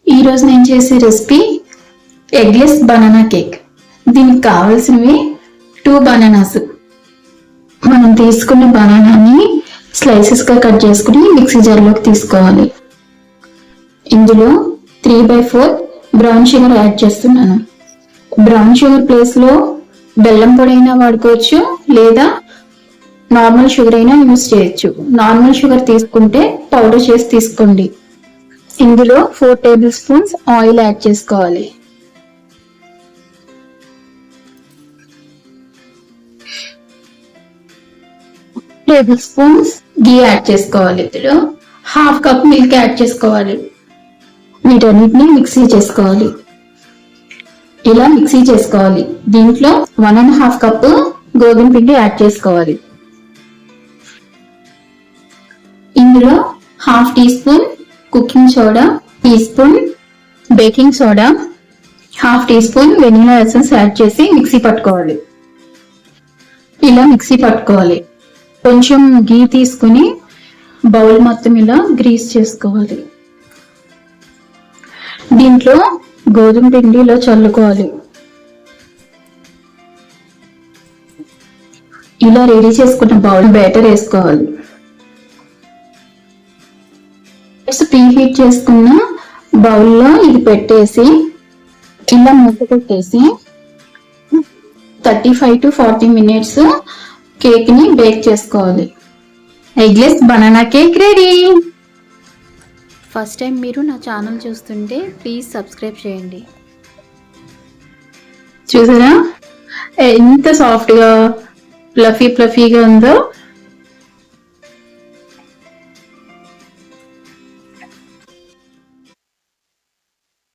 ఈరోజు నేను చేసే రెసిపీ ఎగ్లెస్ బనానా కేక్. దీనికి కావాల్సినవి 2 బనానాస్. మనం తీసుకున్న బనానాని స్లైసెస్గా కట్ చేసుకుని మిక్సీ జార్లోకి తీసుకోవాలి. ఇందులో 3/4 బ్రౌన్ షుగర్ యాడ్ చేస్తున్నాను. బ్రౌన్ షుగర్ ప్లేస్లో బెల్లం పొడి అయినా వాడుకోవచ్చు, లేదా నార్మల్ షుగర్ అయినా యూజ్ చేయొచ్చు. నార్మల్ షుగర్ తీసుకుంటే పౌడర్ చేసి తీసుకోండి. ఇందులో 4 టేబుల్ స్పూన్స్ ఆయిల్ యాడ్ చేసుకోవాలి. టేబుల్ స్పూన్స్ గీ యాడ్ చేసుకోవాలి. ఇందులో 1/2 కప్ మిల్క్ యాడ్ చేసుకోవాలి. వీటన్నిటిని మిక్సీ చేసుకోవాలి. ఇలా మిక్సీ చేసుకోవాలి. దీంట్లో 1.5 కప్ గోధుమ పిండి యాడ్ చేసుకోవాలి. ఇందులో 1/2 teaspoon cooking soda, teaspoon baking soda, 1/2 teaspoon vanilla essence add చేసి మిక్సీ పట్టుకోవాలి. ఇలా మిక్సీ పట్టుకోవాలి. కొంచెం గీ తీసుకుని బౌల్ మొత్తం ఇలా గ్రీస్ చేసుకోవాలి. దీంట్లో గోధుమ పిండి ఇలా చల్లుకోవాలి. ఇలా రెడీ చేసుకున్న బౌల్ బ్యాటర్ వేసుకోవాలి. ప్రీ హీట్ చేసుకున్న బౌల్లో ఇది పెట్టేసి ఇలా మూత పెట్టేసి 35 to 40 మినిట్స్ కేక్ ని బేక్ చేసుకోవాలి. Eggless banana cake ready. First time మీరు నా ఛానల్ చూస్తుంటే ప్లీజ్ సబ్స్క్రైబ్ చేయండి. చూసారా ఎంత సాఫ్ట్ గా ఫ్లఫీగా ఉందో.